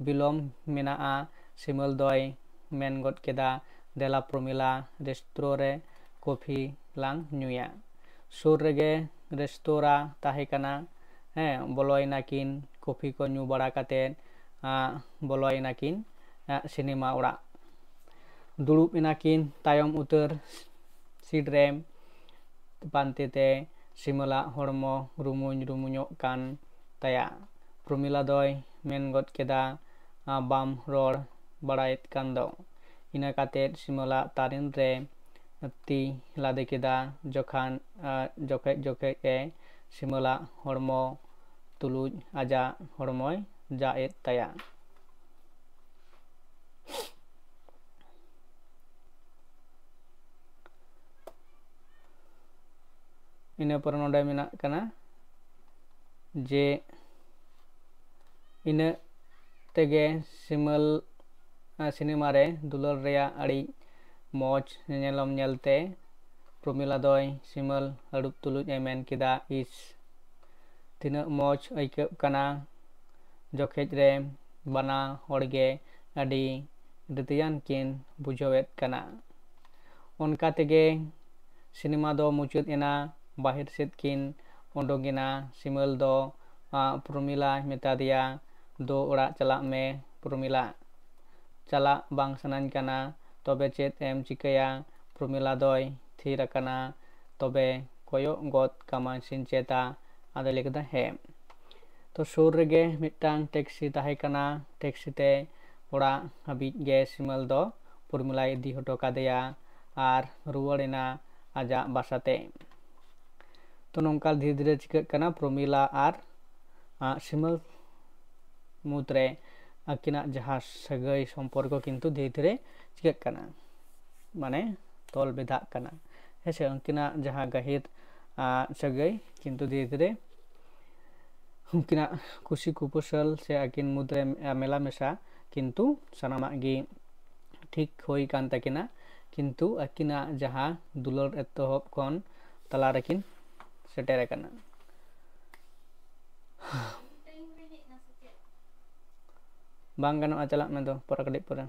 ᱵᱤᱞᱚᱢ ᱢᱮᱱᱟᱜᱼᱟ ᱥᱤᱢᱚᱞ ᱫᱚᱭ ᱢᱮᱱ ᱜᱚᱫ ᱠᱮᱫᱟ ᱫᱮᱞᱟ ᱯᱨᱚᱢᱤᱞᱟ ᱨᱮᱥᱴᱩᱨᱮᱱᱴ ᱨᱮ ᱠᱚᱯᱷᱤ ᱞᱟᱝ ᱧᱩᱭᱟ ᱥᱩᱨ ᱨᱮᱜᱮ ᱨᱮᱥᱛᱳᱨᱟ ᱛᱟᱦᱮᱸ ᱠᱟᱱᱟ ᱵᱚᱞᱚᱭᱮᱱᱟᱠᱤᱱ ᱠᱚᱯᱷᱤ ko ᱧᱩ ᱵᱟᱲᱟ ᱠᱟᱛᱮᱫ ᱵᱚᱞᱚᱭᱮᱱᱟᱠᱤᱱ ᱥᱤᱱᱮᱢᱟ ᱚᱲᱟᱜ ᱫᱩᱲᱩᱵ ᱮᱱᱟᱠᱤᱱ ᱛᱟᱭᱚᱢ ᱩᱛᱟᱹᱨ ᱥᱤᱴ ᱨᱮ ᱯᱟᱱᱛᱮᱛᱮ ᱥᱤᱢᱚᱞᱟᱜ ᱦᱚᱲᱢᱚ ᱨᱩᱢᱩᱧᱚᱜ ᱠᱟᱱ ᱛᱟᱭᱟ ᱯᱨᱚᱢᱤᱞᱟ ᱫᱚᱭ ᱢᱮᱱ ᱜᱚᱫ ᱠᱮᱫᱟ ᱵᱟᱢ ᱨᱚᱲ ᱵᱟᱲᱟᱭᱮᱫ ᱠᱟᱱ ᱫᱚ ᱤᱱᱟᱹ ᱠᱟᱛᱮᱫ ᱥᱤᱢᱚᱞᱟᱜ ᱛᱟᱨᱮᱱ ᱨᱮ ᱛᱤ ᱞᱟᱫᱮ ᱠᱮᱫᱟ ᱡᱚᱠᱷᱮᱡ ᱮ ᱥᱤᱢᱚᱞᱟᱜ ᱦᱚᱲᱢᱚ ᱛᱩᱞᱩᱡ ᱟᱡᱟᱜ ᱦᱚᱲᱢᱚᱭ ᱡᱟᱜ ᱮᱫ ᱛᱟᱭᱟ ᱤᱱᱟᱹ ᱯᱚᱨᱮ ᱱᱚᱰᱮ ᱢᱮᱱᱟᱜ ᱠᱟᱱᱟ ᱡᱮ ᱤᱱᱟᱹ ᱛᱮᱜᱮ ᱥᱤᱢᱚᱞ ᱥᱤᱱᱮᱢᱟ ᱨᱮ ᱫᱩᱞᱟᱹᱲ ᱨᱮᱭᱟᱜ ᱟᱹᱰᱤ ᱢᱚᱡᱽ ᱧᱮᱞᱚᱢ ᱧᱮᱞᱛᱮ ᱯᱨᱚᱢᱤᱞᱟ ᱫᱚᱭ ᱥᱤᱢᱚᱞ ᱟᱹᱨᱩᱵ ᱛᱩᱞᱩᱡ ᱮ ᱢᱮᱱ ᱠᱮᱫᱟ ᱤᱥ ᱛᱤᱱᱟᱹᱜ ᱢᱚᱡᱽ ᱟᱹᱭᱠᱟᱹᱜ ᱠᱟᱱᱟ ᱡᱚᱠᱷᱮᱡ ᱨᱮ ᱵᱟᱱᱟ ᱦᱚᱲᱜᱮ ᱟᱹᱰᱤ ᱨᱤᱛᱤᱭᱟᱱ ᱠᱤᱱ ᱵᱩᱡᱷᱟᱹᱣᱮᱫ ᱠᱟᱱᱟ ᱚᱱᱠᱟ ᱛᱮᱜᱮ ᱥᱤᱱᱮᱢᱟ ᱫᱚ ᱢᱩᱪᱟᱹᱫ ᱮᱱᱟ ᱵᱟᱦᱮᱨ ᱥᱮᱫ ᱠᱤᱱ ᱩᱰᱩᱠᱮᱱᱟ ᱥᱤᱢᱚᱞ ᱫᱚ ᱯᱨᱚᱢᱤᱞᱟᱭ ᱢᱮᱛᱟ ᱫᱮᱭᱟ ᱫᱳ ᱚᱲᱟᱜ ᱪᱟᱞᱟᱜ ᱢᱮ ᱯᱨᱚᱢᱤᱞᱟ ᱪᱟᱞᱟᱜ ᱵᱟᱝ ᱥᱟᱱᱟᱧ ᱠᱟᱱᱟ ᱛᱚᱵᱮ ᱪᱮᱫ ᱮᱢ ᱪᱤᱠᱟᱹᱭᱟ ᱯᱨᱚᱢᱤᱞᱟ ᱫᱚᱭ ᱛᱷᱤᱨ ᱟᱠᱟᱱᱟ ᱛᱚᱵᱮ ᱠᱚᱭᱚᱜ ᱜᱚᱫ ᱠᱟᱢᱟᱧ ᱥᱮ ᱪᱮᱛᱟ ᱟᱫᱚᱭ ᱞᱟᱹᱭ ᱠᱮᱫᱟ ᱦᱮᱸ ᱛᱚ ᱥᱩᱨ ᱨᱮᱜᱮ ᱢᱤᱫᱴᱟᱝ ᱴᱮᱠᱥᱤ ᱛᱟᱦᱮᱸ ᱠᱟᱱᱟ ᱴᱮᱠᱥᱤ ᱛᱮ ᱚᱲᱟᱜ ᱦᱟᱹᱵᱤᱡ ᱜᱮ ᱥᱤᱢᱚᱞ ᱫᱚ ᱯᱨᱚᱢᱤᱞᱟᱭ ᱤᱫᱤ ᱦᱚᱴᱚ ᱠᱟᱫᱮᱭᱟ ᱟᱨ ᱨᱩᱣᱟᱹᱲ ᱮᱱᱟ ajak basate. तो नोंका धीरे धीरे चिकाग कना प्रमिला और सिमल मुद्रे आकिना जहाँ सगई सम्पर्क किन्तु धीरे धीरे चिकाग कना माने तोल बेधाग कना हेसे उनकिना जहाँ गहिर सगई किन्तु धीरे धीरे उनकिना कुशी कुपुसल से आकिन मुद्रे मेला मेशा किन्तु सानामागी ठीक होई कान ताकिना किन्तु आकिना जहाँ दुलर एतोहब खन तला रेकिन सेटेर कना बांग गानोआ चला में दो परा कड़ी परा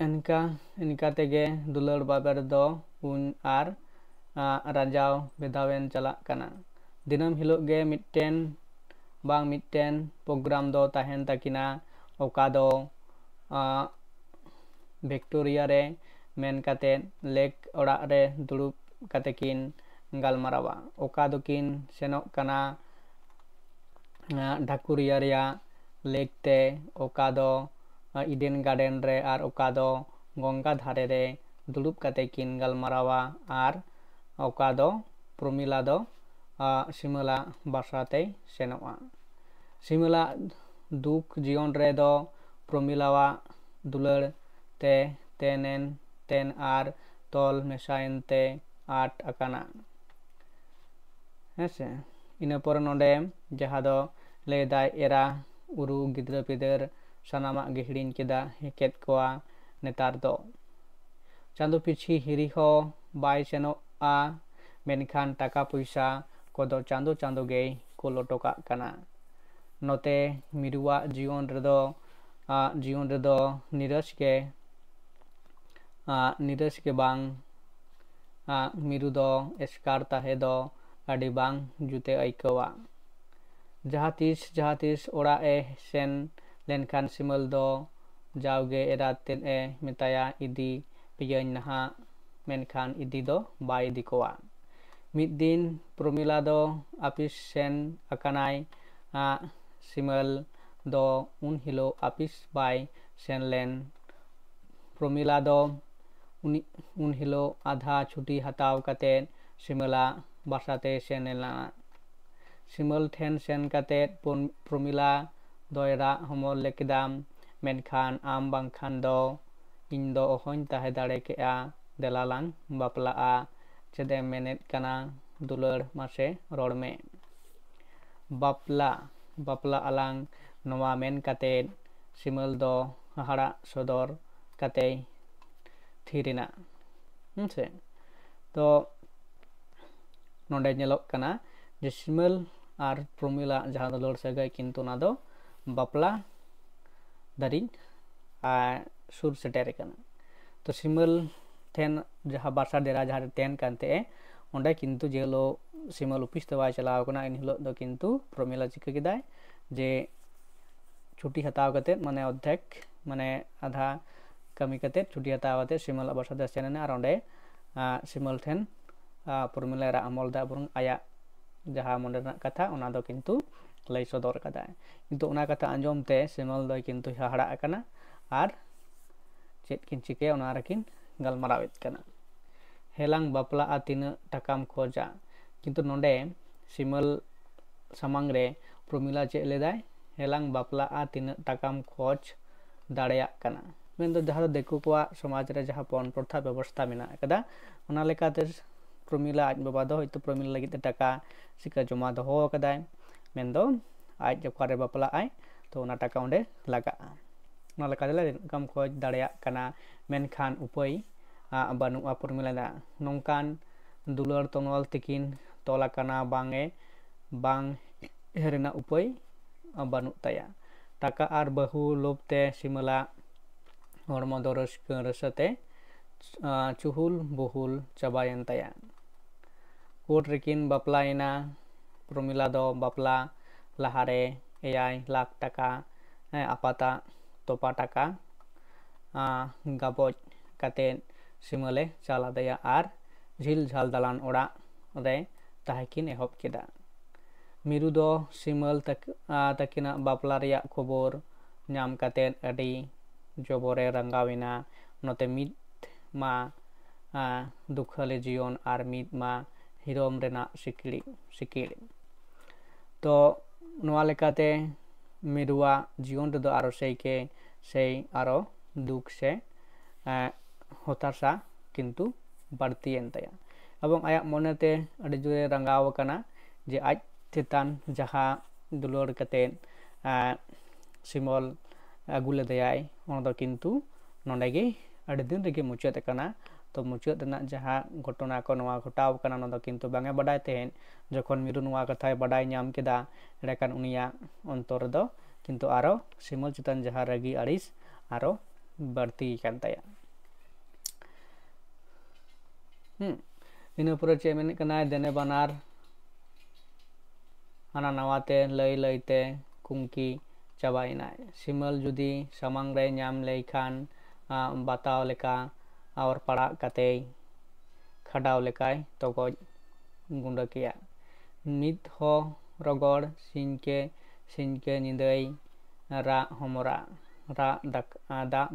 इनका तेगे दुलर बाबर दो उन आर राजाव बेदावेन चला कना दिनम हिलोग गे मिट्टेन बांग मिट्टेन प्रोग्राम दो ताहेन ताकिना ओका दो विक्टोरिया रे मेन काते लेक ओड़ा रे दुड़ुब काते किन गालमारावा ओका दो किन सेनोक कना ढाकुरिया रिया लेक ते ओका दो इडेन गार्डन रे आर ओका दो गंगा धारे रे दुड़ुब काते किन गालमारावा आर ओका दो प्रमिला दो सिमला बासाते सेनोआ सिमला दुख जीवन रे दो प्रमिलावा दुलर ते तेनेन तेन आर तोल मेसायन ते आट अकाना हेसे इना पर नोडे जहाँ दो लेदाय एरा उरु गिद्र पिदर सानामा गिहड़िन केदा हेकेत कोआ नेतार दो चांदो पिछी हिरी हो बाय सेनोआ मेनखान टाका पैसा कोदो चांदो चांदो गे कोलोटोका कना नोते मिरुआ जीवन रेदो निरस के बांग मिरु दो एस्कार ताहे दो आडी बांग जुते आइकवा जहाँ तीस ओड़ा ए सेन लेनखान सिमल दो जावगे एरातेन ए मिताया इदी पियन नहा मेनखान इदी दो बाय इदी कोआ मिद दिन प्रमिला दो आपिस सेन अकानाय सिमल दो उन हिलो आपिस बाय सेन लेन प्रमिला दो उन हिलो आधा छुट्टी हताव काते सिमला बासाते सेनेला सिमल ठेन सेन काते प्रमिला दोयरा हमल लेकिदाम मेनखान आम बांखान दो इन दो ओहन ताहे दाड़े केआ देलालांग बापला चेदे मेनेट कना दुलर मासे रोडमे बापला अलांग नवा मेन काते सिमल दो हहाड़ा सदर काते थीरिना से तो नोडे नेलोक कना जे सिमल आर प्रमिला जहाँ दुलर सगई किन्तु ना दो बापला दारी सुर सेटेर कना तो सिमल ठेन जहाँ बासा डेरा जहाँ तेन कानते ओंडे किन्तु जेलो सिमल ऑफिस ते बाय चलाव कना इन हिलो दो किन्तु प्रमिला चिका केदाय जे छुट्टी हताव कते माने अद्धेक माने आधा कमी कते छुट्टी हताव कते सिमल बासा दे सेनेना आर ओंडे सिमल ठेन प्रमिला रा अमल दा बुरंग आया जहाँ मंडे कथा ओना दो किन्तु लई सदर कदा किन्तु ओना कथा आंजम ते सिमल दो किन्तु हाहाड़ा कना आर चेत किन चिके ओना रकिन गालमारावेत कना हेलांग बापला तीना टाकाम खोजा किन्तु नोडे सिमल सामांग रे प्रमिला चेत लेदाय हेलांग बापला तीना टाकाम खोज दाड़ेया कना मेन जहाँ देखु को समाज रे जहाँ पन प्रथा व्यवस्था मेना कदा ओना लेकाते प्रमिला आज बाबा दो हयतो प्रमिला लगित टाका सिका जमा दो कदाय मेन दो आज जकारे बापला आय तो ओना टाका ओंडे लगा ओना लेकाते कम खोज दाड़ेया कना मेनखान उपाय बानुआ प्रमिला नौकान दुलर तनवाल तकिन तोला कना बांगे बांग हेरेना उपाय बानु ताया टाका आर बहु लोभते सिमला हरमो दो रसते चुहुल बहुल चाबायन ताया कोट रेकिन बापलायना प्रमिला दो बापला लाहारे 8 लाख टाका आपाता तोपा टाका गाबज काते सिमले चला दया आर झिल झाल दालान ओड़ा रे ताहेकिन एहब केदा मिरु दो सिमल तकिना बापला रिया खबर नाम काते अडी jobore rangawina note mid ma dukhale jion ar mid ma hirom rena sikili to noa lekate miruwa jion redo aro sei aro duk se hotasa kintu bartien taya abang ayak monete adi jure rangaw kana je aj titan jaha dulur kate simol agule dayai onodo kintu nondegi adi din rege muchat kana to muchat na jaha घटना ko noa ghotaw kana onodo kintu bange badai tehen jokhon miru noa kathai badai nyam keda erekan unia ontor do kintu aro simol chitan jaha ragi aris aro barti kan taya ina pura che men kana dene banar hana nawate lay te kungki chabaina simol judi samang re nyam leikhan bataw leka aur para kate khadaw lekai toko gundakia nit ho rogor sinke nidai ra homora ra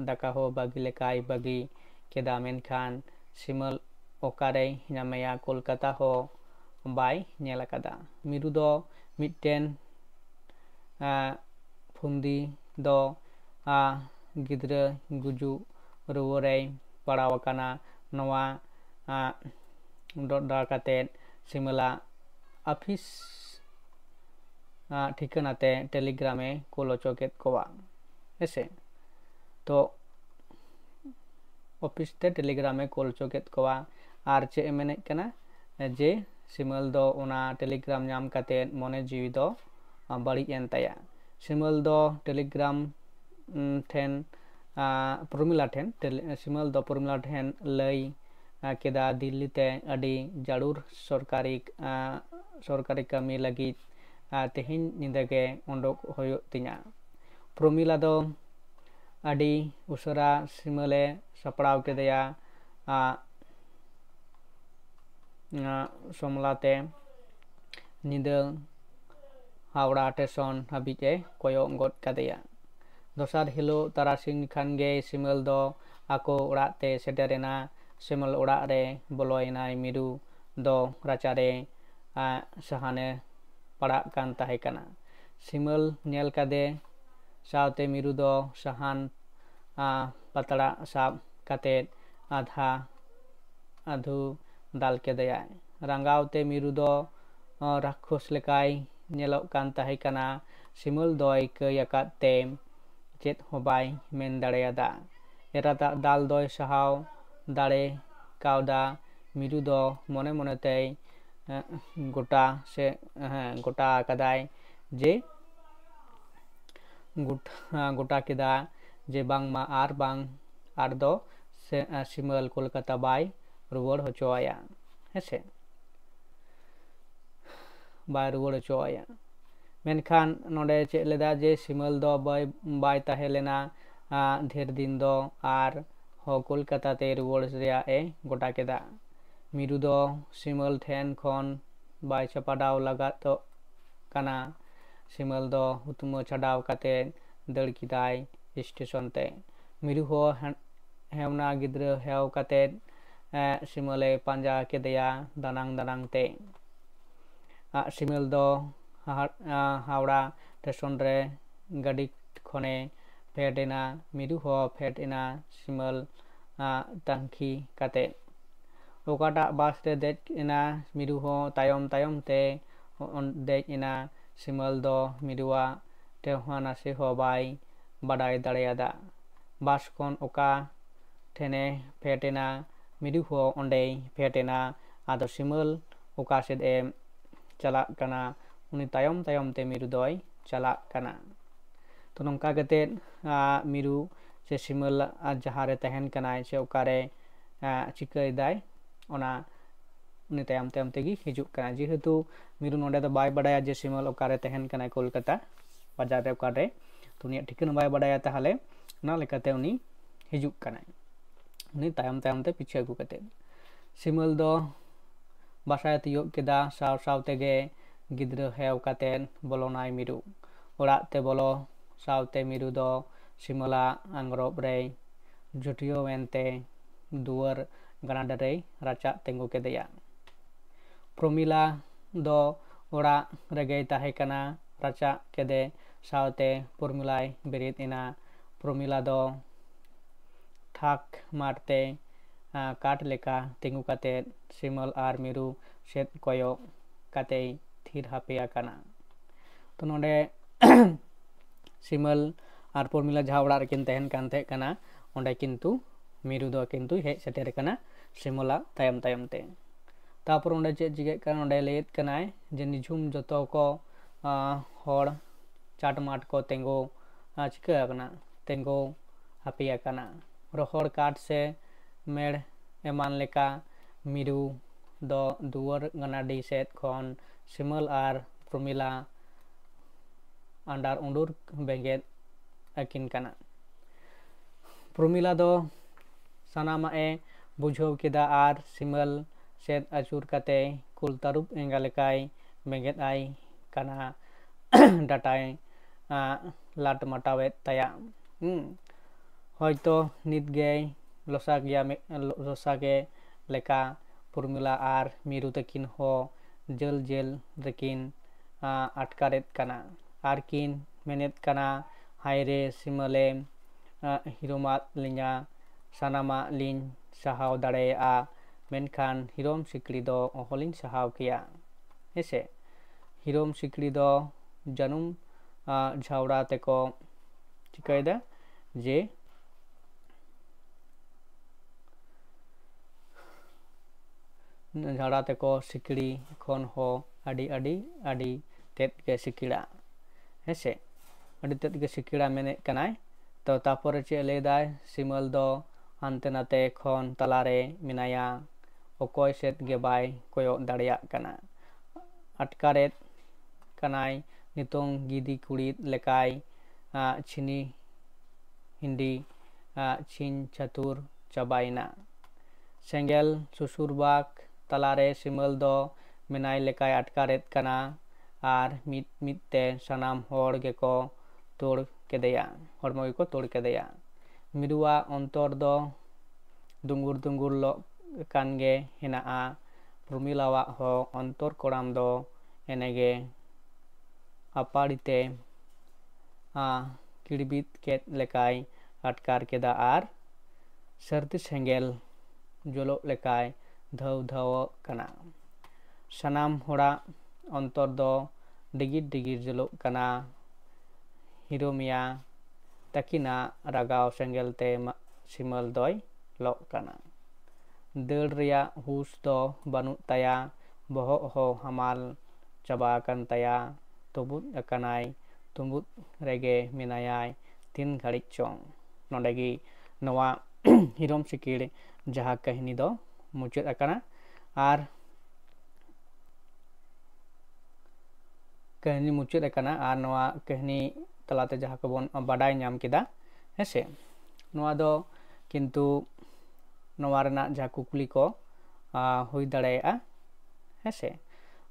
daka ho bagi lekai bagi keda menkhan simol okare nyamaya kolkata ho bai nyelakada miru do mitten fundi do gidra guju ruwore padaw kana noa da kate simala office ঠিকানাতে টেলিগ্রামে কোলোচকেট কোয়া এসে তো অফিস তে টেলিগ্রামে কোলোচকেট কোয়া আর চে এমনে কানা যে সিমল দো ওনা টেলিগ্রাম নাম কাতে মনে জিবি দো বাড়ি এন তায়া সিমল দো টেলিগ্রাম ঠেন প্রমিলা ঠেন সিমল দো প্রমিলা ঠেন লাই কেদা দিল্লিতে আদি জারুর সরকারি কামি লাগি tehin nindage ondok hoyo tinya promila do adi usara simale sapraw kedeya somlate nidang hawra station habite koyo got kadeya dosar hilo tarasing khange simal do ako ora te sederena simal ora re boloina miru do rachare sahane pada kan tahe kana simal nyel kade saute miru do sahan patara sab kate adhu dal kedeya rangaute miru do rakhos lekai nyelok kan tahe kana simal doi ke yakat tem jet hobai men dareyada erata dal doi sahaw dare kauda miru do mone monetei গোটা সে গোটা কাদায় যে গোটা কেদা যে বাংমা আর দো সিমল কলকাতা বাই রুবর হচোয়া হেসে বাই রুবর হচোয়া মেনখান নডে চে লেদা যে সিমল দো বাই তাহেলেনা ঢের দিন দো আর ho kolkata te ruwar rea e gota keda miru do simal then khon bai chapadaw lagato kana simal do hutumo chadaw kate dar kidai station te miru ho hewna gidra hew kate simale panja kedeya danang te simal do hawra station re gadi khone fedena miru ho fedena simal tangki kate okata bus te dej ina miru ho tayom te dej ina simal do miruwa te hana se ho bai badai dareyada bus kon oka thene fetena miru ho ondei fetena ado simal oka sed em chalak kana uni tayom te miru doi chalak kana to nongka kate miru se simal jahare tehen kanai se okare chikai dai ona uni tayam tegi hijuk kana jehetu miru nonde do bai badaya je simal okare tehen kanai kolkata bazar re okare to uni thikana bai badaya tahale na lekate uni hijuk kanai uni tayam te piche agu kate simal do basaya tiyok keda saw tege gidra hew kate bolonai miru ora te bolo saute miru do सिमला आंग्रब रे जुटियो एनते दुआर गनाडा रे राचा तेंगु केदेया प्रमिला दो ओड़ा रेगे ताहे कना राचा केदे सावते प्रमिलाय बेरित इना प्रमिला दो थाक मारते काट लेका तेंगु काते सिमल आर मिरु सेट कोयो काते थीर हापेया कना तो नोडे सिमल आर प्रमिला जहाँ ओड़ा रेकिन तहन कान तहे कना ओंडे किंतु मिरु दो किंतु हेज सेटेर कना सिमला तायम तायम ते तापर ओंडे चेक चिके कना ओंडे लेत कनाय जे निझुम जतो को होड़ चाट माट को तेंगो चिका कना तेंगो हापेया कना रोहड़ काट से मेड़ एमान लेका मिरु दो दुआर गनाडी सेट खन सिमल आर प्रमिला अंडार उंडुर बेंगेत अकिन कना प्रमिला दो सानामा ए बुझाव केदा आर सिमल सेट अचुर काते कुल तारुब एंगा लेकाय बेंगेत आई कना डाटाय लाट मटावेत ताया होयतो नितगे लोसागे लेका प्रमिला आर मिरु तकिन हो जेल जेल रेकिन अटकारेत कना आर किन मेनेत कना हायरे सिमले हिरोमा लिंगा सानामा लिन साहाव दाड़ेया मेनखान हिरोम सिकड़ी दो ओहलिन साहाव किया हेसे हिरोम सिकड़ी दो जनुम झावड़ा तेको चिकायदा जे झाड़ा तेको सिकड़ी खन हो अडी अडी अडी तेत के सिकड़ा हेसे अडी तेत के सिकड़ा मेने कनाय तो तापर चे लेदाय सिमल दो हानते नाते खन तलारे मिनाया ओकोय सेट गे बाय कोयो दाड़िया कना अटकारेत कनाय नितों गिदी कुड़ीत लेकाय छिनी हिंदी छिन चतुर चबाइना सेंगेल सुसुरबाक तलारे सिमल दो मिनाय लेकाय अटकारेत कना आर मित मितते सनाम होड़ गेको तोड़ केदेया हड़मो गेको तोड़ केदेया मिरुआ अंतर दो दुंगुर दुंगुर लो कानगे हेनाआ प्रमिलावा हो अंतर कोड़ाम दो एनेगे अपाड़ीते किड़बीत केत लेकाय अटकार केदा आर सर्दी सेंगेल जोलो लेकाय धव धव कना सनाम होड़ा अंतर दो डिगिर डिगिर जोलो कना हिरोमिया तकिना रागाव सेंगेल ते सिमल दोय लो कना दड़ रिया हुस दो बानु ताया बहो हो हमाल चबा कन ताया तुबुत अकनाय तुबुत रेगे मिनायाय तीन घड़िक चोंग नोडेगी नवा हिरोम सिकिड़ जहाँ कहनी दो मुचाद अकना आर कहनी मुचाद अकना आर नवा कहनी तलाते जहाँ को बन बाडाय नाम किदा हेसे नवा दो किंतु नवा रना जहाँ कुकली को हुई दाड़ेया हेसे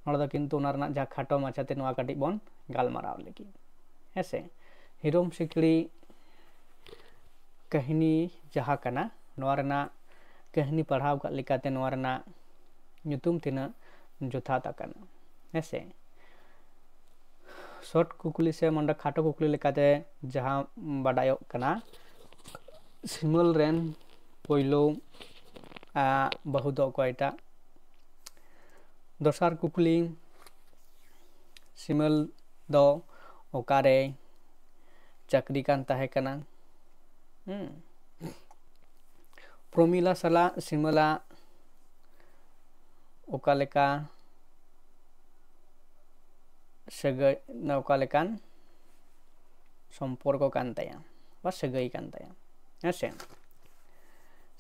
नोड़ा दो किंतु उना रना जहाँ खाटो माछाते नवा काटी बन गालमाराव लेगी हेसे हिरोम सिकड़ी कहनी जहाँ कना नवा रना कहनी पढ़ाव का लिकाते नवा रना nyutum tina jothata kana हेसे शॉर्ट कुकली से मंडा खाटो कुकली लेकाते जहाँ बाडायो कना सिमल रेन पोइलो बहुत कोयटा दोसार कुकली सिमल दो ओकारे चाकरी कान ताहे कना प्रमिला सला सिमला ओका लेका सगै ओका लेकान सम्पर्क कान ताया बा सगै कान ताया हेसे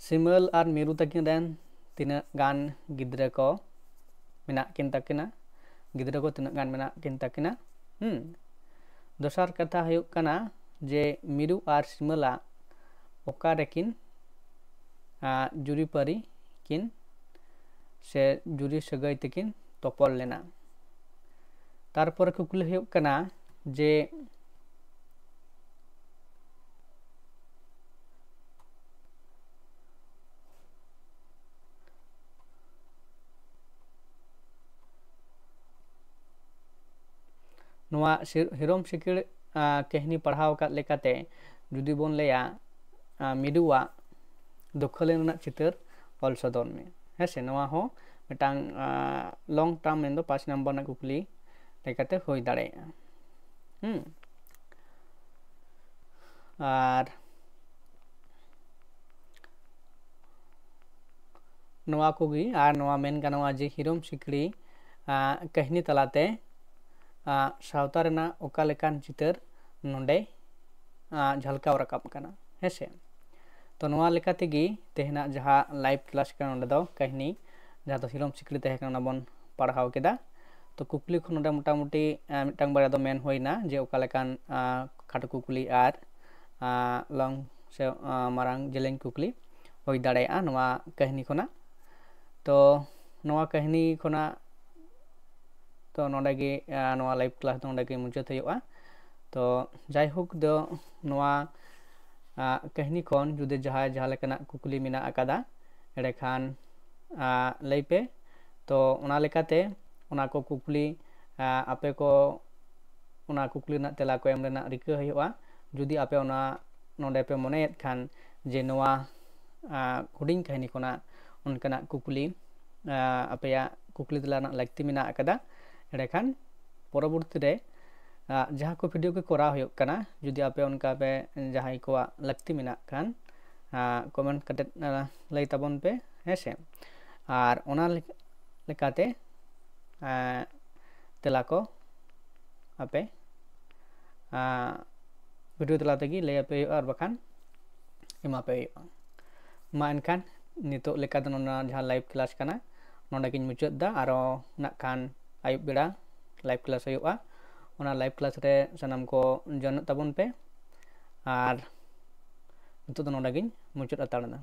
सिमल आर मिरु तकिन रेन तिना गान गिद्रा को मेना किन तकिना गिद्रा को तिना गान मेना किन तकिना दोसार कथा हुयुग कना जे मिरु आर सिमला ओका रेकिन जुरी पारी किन से जुरी सगै तकिन तोपल लेना तारपर कुकली हुयुग कना जे नवा हिरम सिकिड़ कहनी पढ़ाव का लेकाते जुदी बोन लेया मिरुआ दखलेन चितर ऑल सदर में है से नवा हो मिटांग लॉन्ग टर्म में दो 5 नंबर ना कुकली लेकाते होई दाड़े और नवा कोगी और नवा मेन गानवा जे हिरम सिकड़ी कहनी तलाते सावता रेना ओका लेकान चितर नोंडे झलकाव राकाब कना हेसे तो नवा लेका तेगी तेहना जहाँ लाइव क्लास का नोंडे दो कहनी जहाँ तो हिरम सिकड़ी तहे कना बन पढ़ाव केदा तो कुकली खन नोंडे मोटामुटी मिटांग बारा दो मेन होइना जे ओका लेकान खाटो कुकली आर लॉन्ग से मारांग जेलें कुकली होई दाड़ेया नवा कहनी खना तो नवा कहनी खना तो नोंडे गे नवा लाइव क्लास तो नोंडे गे मुचाद होयोगा तो जायहोक दो नवा कहनी खन जुदे जहाँ जहाँ लेकाना कुकली मेना अकादा एड़े खान लैपे तो उना लेकाते उना को कुकली आपे को उना कुकली ना तेला को एम रेना रिका होयोगा जुदी आपे उना नोंडे पे मोनेत खान जे नवा हुडिंग कहनी खना उनकना कुकली आपया कुकली तेला ना लगती मेना अकादा एड़े खान परवर्ती रे जहाँ को वीडियो को करा हो कना जुदी आपे उनका पे जहाँ को लगती मेना खान कमेंट कटे लई ताबन पे हेसे और ओना लेकाते तेला को आपे वीडियो तला तेगी लई आपे और बखान एमा पे मा एनखान नितो लेका दो नोना जहाँ लाइव क्लास कना नोंडे गिन मुचाद दा आरो ना खान आयुब बेड़ा लाइव क्लास होयोगा ओना लाइव क्लास रे सनम को जन ताबन पे और नितो दो नोंडे गिन मुचाद अताड़ना।